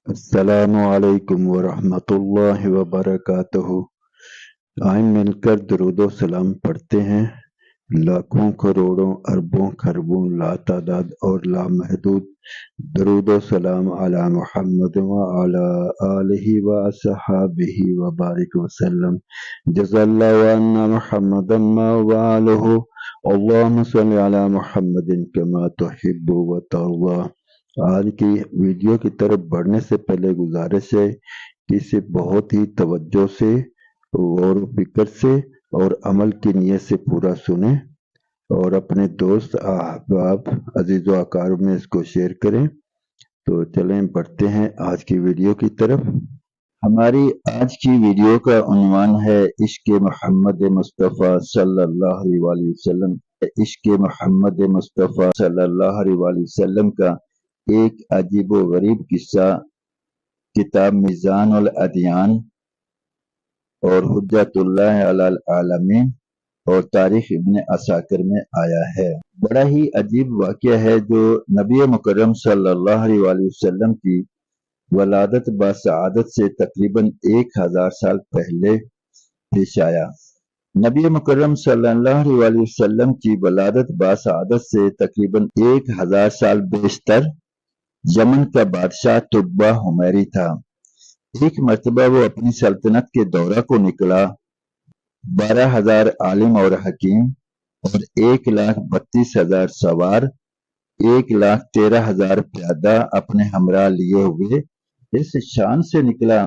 السلام علیکم ورحمۃ اللہ وبرکاتہ۔ آئیں مل کر درود و سلام پڑھتے ہیں۔ لاکھوں کروڑوں اربوں خربوں لاتعداد اور لامحدود درود و سلام علی محمد وعلی آلہ وصحابہ وبارک وسلم۔ جزا اللہ عنا محمدا ما وعلہ، اللہم صل علی محمد کما تحب وترضی۔ آج کی ویڈیو کی طرف بڑھنے سے پہلے گزارش ہے کہ اسے بہت ہی توجہ سے، غور و فکر سے اور عمل کی نیت سے پورا سنیں اور اپنے دوست احباب عزیز و اقارب میں اس کو شیئر کریں۔ تو چلیں بڑھتے ہیں آج کی ویڈیو کی طرف۔ ہماری آج کی ویڈیو کا عنوان ہے عشق محمد مصطفیٰ صلی اللہ علیہ وآلہ وسلم۔ عشق محمد مصطفیٰ صلی اللہ علیہ وآلہ وسلم کا ایک عجیب و غریب قصہ کتاب میزان الادیان اور حجت اللہ علی العالمین اور تاریخ ابن عساکر میں آیا ہے۔ بڑا ہی عجیب واقعہ ہے جو نبی مکرم صلی اللہ علیہ وآلہ وسلم کی ولادت بسعادت سے تقریباً 1000 سال پہلے پیش آیا۔ نبی مکرم صلی اللہ علیہ وآلہ وسلم کی ولادت بسعادت سے تقریباً 1000 سال بیشتر یمن کا بادشاہ تبع حمیری تھا۔ ایک مرتبہ وہ اپنی سلطنت کے دورہ کو نکلا۔ 12,000 عالم اور حکیم اور 1,32,000 سوار، 1,13,000 پیادہ اپنے ہمراہ لیے ہوئے اس شان سے نکلا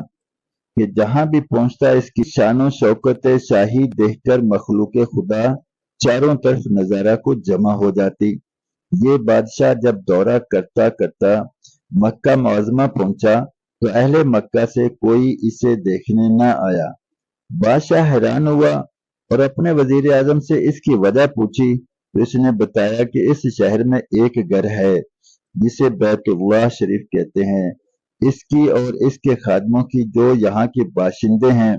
کہ جہاں بھی پہنچتا اس کی شان و شوکت شاہی دیکھ کر مخلوق خدا چاروں طرف نظارہ کو جمع ہو جاتی۔ یہ بادشاہ جب دورہ کرتا کرتا مکہ معظمہ پہنچا تو اہل مکہ سے کوئی اسے دیکھنے نہ آیا۔ بادشاہ حیران ہوا اور اپنے وزیر اعظم سے اس کی وجہ پوچھی تو اس نے بتایا کہ اس شہر میں ایک گھر ہے جسے بیت اللہ شریف کہتے ہیں۔ اس کی اور اس کے خادموں کی جو یہاں کے باشندے ہیں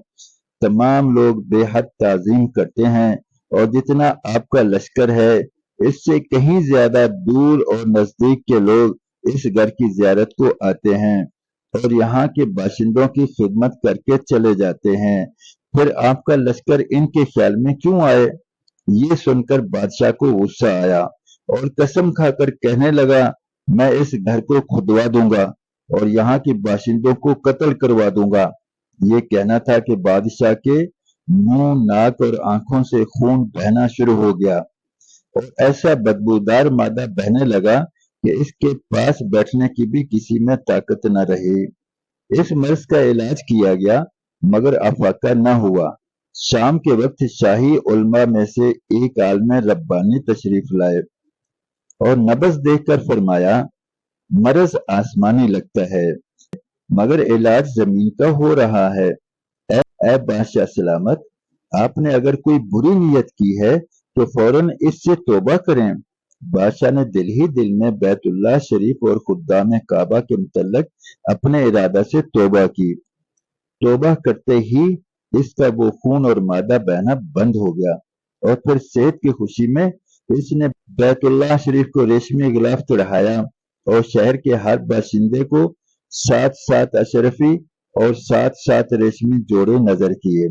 تمام لوگ بے حد تعظیم کرتے ہیں، اور جتنا آپ کا لشکر ہے اس سے کہیں زیادہ دور اور نزدیک کے لوگ اس گھر کی زیارت کو آتے ہیں اور یہاں کے باشندوں کی خدمت کر کے چلے جاتے ہیں۔ پھر آپ کا لشکر ان کے خیال میں کیوں آئے؟ یہ سن کر بادشاہ کو غصہ آیا اور قسم کھا کر کہنے لگا میں اس گھر کو کھدوا دوں گا اور یہاں کے باشندوں کو قتل کروا دوں گا۔ یہ کہنا تھا کہ بادشاہ کے منہ، ناک اور آنکھوں سے خون بہنا شروع ہو گیا اور ایسا بدبودار مادہ بہنے لگا کہ اس کے پاس بیٹھنے کی بھی کسی میں طاقت نہ رہی۔ اس مرض کا علاج کیا گیا مگر افاقہ نہ ہوا۔ شام کے وقت شاہی علماء میں سے ایک عالم ربانی تشریف لائے اور نبض دیکھ کر فرمایا مرض آسمانی لگتا ہے مگر علاج زمین کا ہو رہا ہے۔ اے بادشاہ سلامت، آپ نے اگر کوئی بری نیت کی ہے تو فوراً اس سے توبہ کریں۔ بادشاہ نے دل ہی دل میں بیت اللہ شریف اور خدام کعبہ کے متعلق اپنے ارادہ سے توبہ کی۔ توبہ کرتے ہی اس کا وہ خون اور مادہ بہنا بند ہو گیا اور پھر صحت کی خوشی میں اس نے بیت اللہ شریف کو ریشمی غلاف چڑھایا اور شہر کے ہر باشندے کو 7 اشرفی اور 7 ریشمی جوڑے نظر کیے۔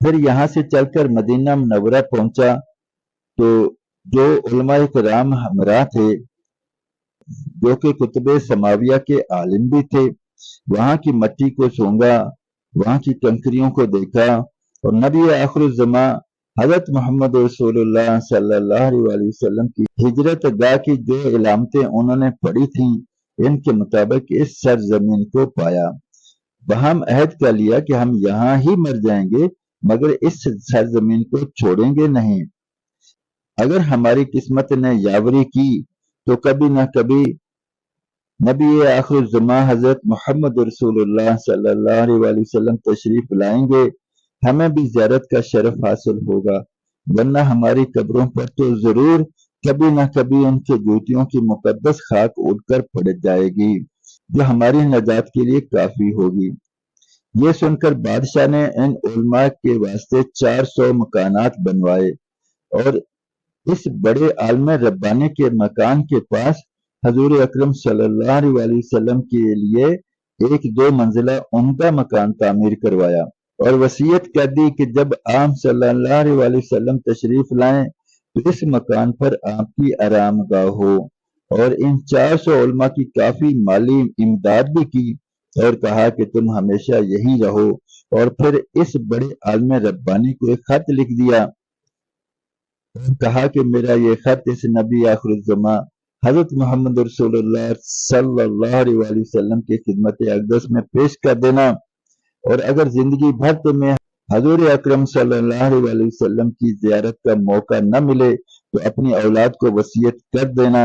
پھر یہاں سے چل کر مدینہ منورہ پہنچا تو جو علماء کرام ہمراہ تھے جو کہ کتب سماویہ کے عالم بھی تھے وہاں کی مٹی کو سونگا، وہاں کی کنکریوں کو دیکھا اور نبی آخر الزمان حضرت محمد رسول اللہ صلی اللہ علیہ وسلم کی ہجرت گاہ کی جو علامتیں انہوں نے پڑھی تھیں ان کے مطابق اس سرزمین کو پایا۔ بہم عہد کر لیا کہ ہم یہاں ہی مر جائیں گے مگر اس سرزمین کو چھوڑیں گے نہیں۔ اگر ہماری قسمت نے یاوری کی تو کبھی نہ کبھی نبی آخر الزمان حضرت محمد رسول اللہ صلی اللہ علیہ وسلم تشریف لائیں گے، ہمیں بھی زیارت کا شرف حاصل ہوگا، ورنہ ہماری قبروں پر تو ضرور کبھی نہ کبھی ان کے جوتیوں کی مقدس خاک اڑ کر پڑ جائے گی جو ہماری نجات کے لیے کافی ہوگی۔ یہ سن کر بادشاہ نے ان علماء کے واسطے 400 مکانات بنوائے اور اس بڑے عالم ربانی کے مکان کے پاس حضور اکرم صلی اللہ علیہ وسلم کے لیے ایک 2 منزلہ عمدہ مکان تعمیر کروایا اور وصیت کر دی کہ جب آپ صلی اللہ علیہ وسلم تشریف لائیں تو اس مکان پر آپ کی آرام گاہ ہو، اور ان 400 علماء کی کافی مالی امداد بھی کی اور کہا کہ تم ہمیشہ یہی رہو، اور پھر اس بڑے عالم ربانی کو ایک خط لکھ دیا اور کہا کہ میرا یہ خط اس نبی آخر الزماں حضرت محمد رسول اللہ صلی اللہ علیہ وسلم کی خدمت اقدس میں پیش کر دینا، اور اگر زندگی بھر تمہیں حضور اکرم صلی اللہ علیہ وسلم کی زیارت کا موقع نہ ملے تو اپنی اولاد کو وصیت کر دینا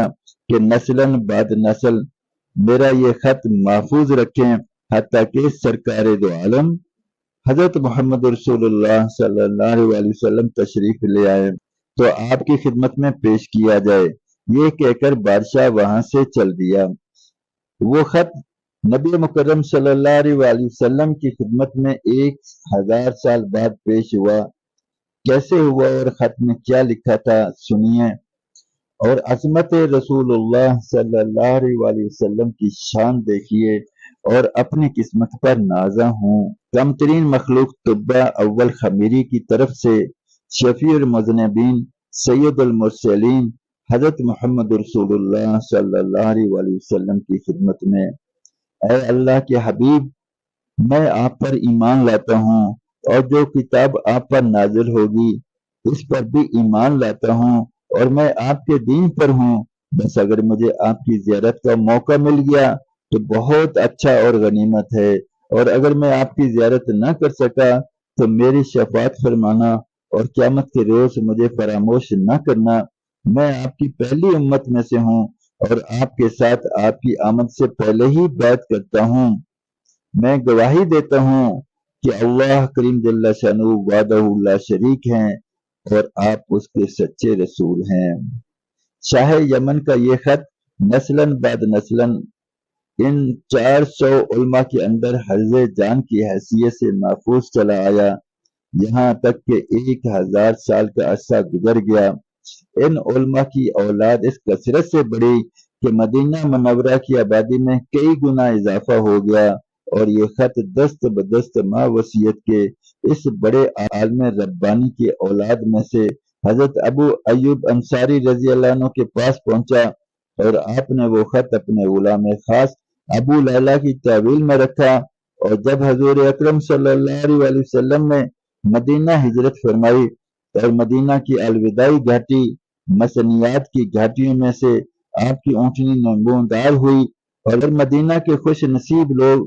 کہ نسلاً بعد نسل میرا یہ خط محفوظ رکھیں حتیٰ کہ سرکار دو عالم حضرت محمد رسول اللہ صلی اللہ علیہ وسلم تشریف لے آئے تو آپ کی خدمت میں پیش کیا جائے۔ یہ کہہ کر بادشاہ وہاں سے چل دیا۔ وہ خط نبی مکرم صلی اللہ علیہ وسلم کی خدمت میں 1000 سال بعد پیش ہوا۔ کیسے ہوا اور خط میں کیا لکھا تھا سنیے، اور عظمت رسول اللہ صلی اللہ علیہ وسلم کی شان دیکھیے اور اپنی قسمت پر نازاں ہوں۔ کم ترین مخلوق طبہ اول خمیری کی طرف سے شفیع المذنبین سید المرسلین حضرت محمد رسول اللہ صلی اللہ علیہ وسلم کی خدمت میں، اے اللہ کے حبیب، میں آپ پر ایمان لاتا ہوں اور جو کتاب آپ پر نازل ہوگی اس پر بھی ایمان لاتا ہوں، اور میں آپ کے دین پر ہوں۔ بس اگر مجھے آپ کی زیارت کا موقع مل گیا تو بہت اچھا اور غنیمت ہے، اور اگر میں آپ کی زیارت نہ کر سکا تو میری شفاعت فرمانا اور قیامت کے روز مجھے فراموش نہ کرنا۔ میں آپ کی پہلی امت میں سے ہوں اور آپ کے ساتھ آپ کی آمد سے پہلے ہی بیعت کرتا ہوں۔ میں گواہی دیتا ہوں کہ اللہ کریم جل شانہ وحدہ لا شریک ہیں اور آپ اس کے سچے رسول ہیں۔ شاہ یمن کا یہ خط نسلاً بعد نسلاً ان 400 علماء کے اندر حرز جان کی حیثیت سے محفوظ چلا آیا، یہاں تک کہ 1000 سال کا عرصہ گزر گیا۔ ان علماء کی اولاد اس کثرت سے بڑھی کہ مدینہ منورہ کی آبادی میں کئی گنا اضافہ ہو گیا، اور یہ خط دست بدست ماں وصیت کے اس بڑے عالم ربانی کی اولاد میں سے حضرت ابو ایوب انصاری رضی اللہ عنہ کے پاس پہنچا، اور آپ نے وہ خط اپنے غلام خاص ابو لیلہ کی تحویل میں رکھا، اور جب حضور اکرم صلی اللہ علیہ وسلم نے مدینہ ہجرت فرمائی اور مدینہ کی الوداعی گھاٹی مسنیات کی گھاٹیوں میں سے آپ کی اونٹنی نمودار ہوئی، اور مدینہ کے خوش نصیب لوگ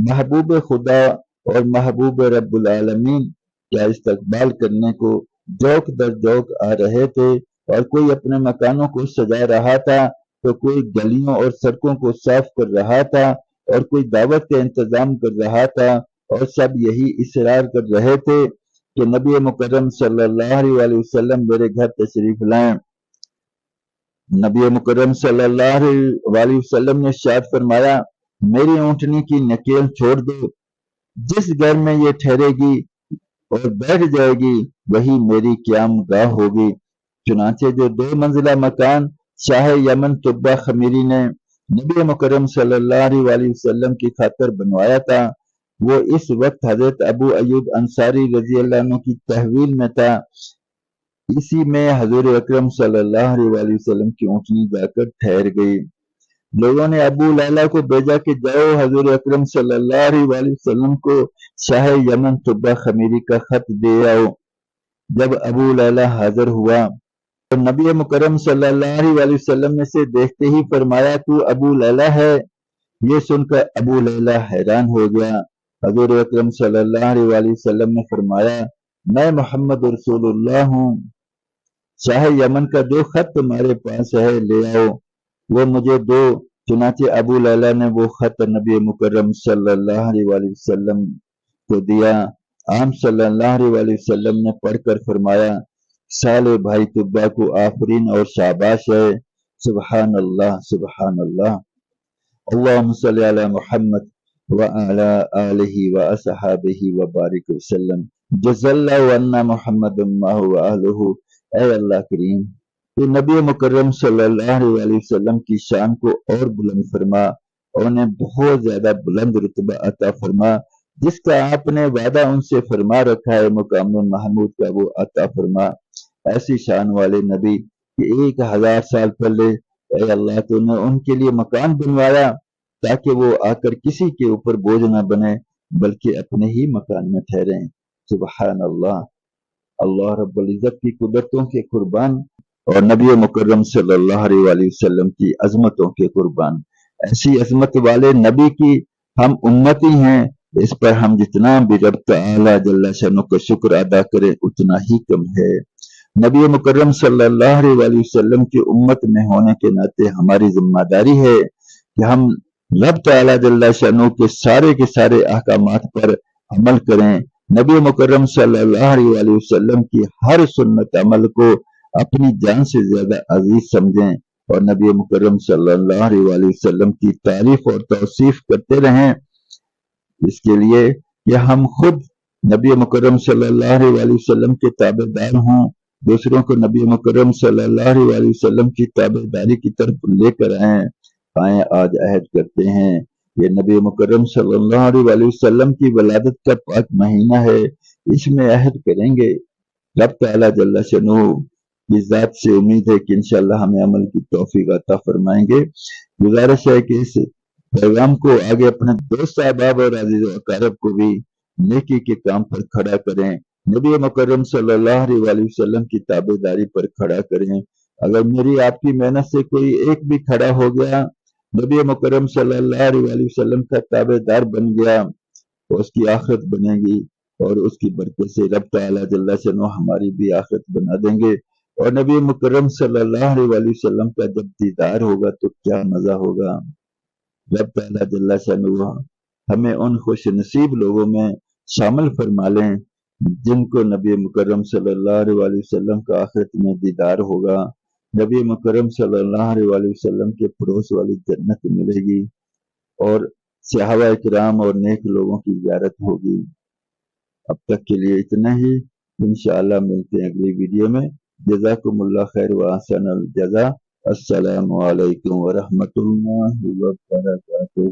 محبوب خدا اور محبوب رب العالمین کا استقبال کرنے کو جوک در جوک آ رہے تھے، اور کوئی اپنے مکانوں کو سجا رہا تھا تو کوئی گلیوں اور سڑکوں کو صاف کر رہا تھا اور کوئی دعوت کا انتظام کر رہا تھا، اور سب یہی اصرار کر رہے تھے کہ نبی مکرم صلی اللہ علیہ وسلم میرے گھر تشریف لائیں۔ نبی مکرم صلی اللہ علیہ وسلم نے ارشاد فرمایا، میری اونٹنی کی نکیل چھوڑ دو، جس گھر میں یہ ٹھہرے گی اور بیٹھ جائے گی وہی میری قیام گاہ ہوگی۔ چنانچہ جو 2 منزلہ مکان شاہ یمن طبہ خمیری نے نبی مکرم صلی اللہ علیہ وسلم کی خاطر بنوایا تھا، وہ اس وقت حضرت ابو ایوب انصاری رضی اللہ عنہ کی تحویل میں تھا۔ اسی میں حضور اکرم صلی اللہ علیہ وسلم کی اونٹنی جا کر ٹھہر گئی۔ لوگوں نے ابو لیلہ کو بھیجا کہ جاؤ حضور اکرم صلی اللہ علیہ وسلم کو شاہ یمن طبہ خمیری کا خط دے آؤ۔ جب ابو لیلہ حاضر ہوا تو نبی مکرم صلی اللہ علیہ وسلم نے سے دیکھتے ہی فرمایا، تو ابو لیلہ ہے؟ یہ سن کر ابو لیلہ حیران ہو گیا۔ حضور اکرم صلی اللہ علیہ وسلم نے فرمایا، میں محمد رسول اللہ ہوں، شاہ یمن کا جو خط تمہارے پاس ہے لے آؤ، وہ مجھے دو۔ چنانچہ ابو لیلہ نے وہ خط نبی مکرم صلی اللہ علیہ وسلم کو دیا۔ آپ صلی اللہ علیہ وسلم نے پڑھ کر فرمایا، سالے بھائی طبہ کو آفرین اور شاباش ہے۔ سبحان اللہ سبحان اللہ، اللہم صلی علی محمد وعلی آلہ واصحابہ وبارک وسلم، جزا اللہ عنا محمد و اہلہ۔ اے اللہ کریم، کہ نبی مکرم صلی اللہ علیہ وسلم کی شان کو اور بلند فرما، اور انہیں بہت زیادہ بلند رتبہ عطا فرما، جس کا آپ نے وعدہ ان سے فرما رکھا ہے مقام محمود کا، وہ عطا فرما۔ ایسی شان والے نبی کہ 1000 سال پہلے اے اللہ تو نے ان کے لیے مکان بنوایا تاکہ وہ آ کر کسی کے اوپر بوجھ نہ بنے بلکہ اپنے ہی مکان میں ٹھہریں۔ سبحان اللہ، اللہ رب العزت کی قدرتوں کے قربان اور نبی مکرم صلی اللہ علیہ وآلہ وسلم کی عظمتوں کے قربان۔ ایسی عظمت والے نبی کی ہم امتی ہیں، اس پر ہم جتنا بھی رب تعالی جل شانہ کا شکر ادا کریں اتنا ہی کم ہے۔ نبی مکرم صلی اللہ علیہ وآلہ وسلم کی امت میں ہونے کے ناطے ہماری ذمہ داری ہے کہ ہم رب تعالی جل شانہ کے سارے احکامات پر عمل کریں، نبی مکرم صلی اللہ علیہ وآلہ وسلم کی ہر سنت عمل کو اپنی جان سے زیادہ عزیز سمجھیں، اور نبی مکرم صلی اللہ علیہ وآلہ وسلم کی تعریف اور توصیف کرتے رہیں، اس کے لیے کہ ہم خود نبی مکرم صلی اللہ علیہ وآلہ وسلم کے تابع دار ہوں، دوسروں کو نبی مکرم صلی اللہ علیہ وآلہ وسلم کی تابع داری کی طرف لے کر آئیں۔ آج عہد کرتے ہیں، یہ نبی مکرم صلی اللہ علیہ وآلہ وسلم کی ولادت کا پاک مہینہ ہے، اس میں عہد کریں گے۔ رب تعالی جل شانہ کی ذات سے امید ہے کہ انشاءاللہ ہمیں عمل کی توفیق عطا فرمائیں گے۔ گزارش ہے کہ اس پیغام کو آگے اپنے دوست احباب اور عزیز و اقارب کو بھی نیکی کے کام پر کھڑا کریں، نبی مکرم صلی اللہ علیہ وآلہ وسلم کی تابع داری پر کھڑا کریں۔ اگر میری آپ کی محنت سے کوئی ایک بھی کھڑا ہو گیا، نبی مکرم صلی اللہ علیہ وآلہ وسلم کا تابع دار بن گیا، تو اس کی آخرت بنے گی، اور اس کی برکت سے رب تعالی جل شانہ ہماری بھی آخرت بنا دیں گے، اور نبی مکرم صلی اللہ علیہ وآلہ وسلم کا جب دیدار ہوگا تو کیا مزہ ہوگا۔ رب تعالی جل شانہ ہمیں ان خوش نصیب لوگوں میں شامل فرما لیں جن کو نبی مکرم صلی اللہ علیہ وآلہ وسلم کا آخرت میں دیدار ہوگا، نبی مکرم صلی اللہ علیہ وآلہ وسلم کے پڑوس والی جنت ملے گی، اور صحابہ کرام اور نیک لوگوں کی زیارت ہوگی۔ اب تک کے لیے اتنا ہی، انشاءاللہ ملتے ہیں اگلی ویڈیو میں۔ جزاکم اللہ خیر و احسن الجزا۔ السلام علیکم ورحمۃ اللہ وبرکاتہ۔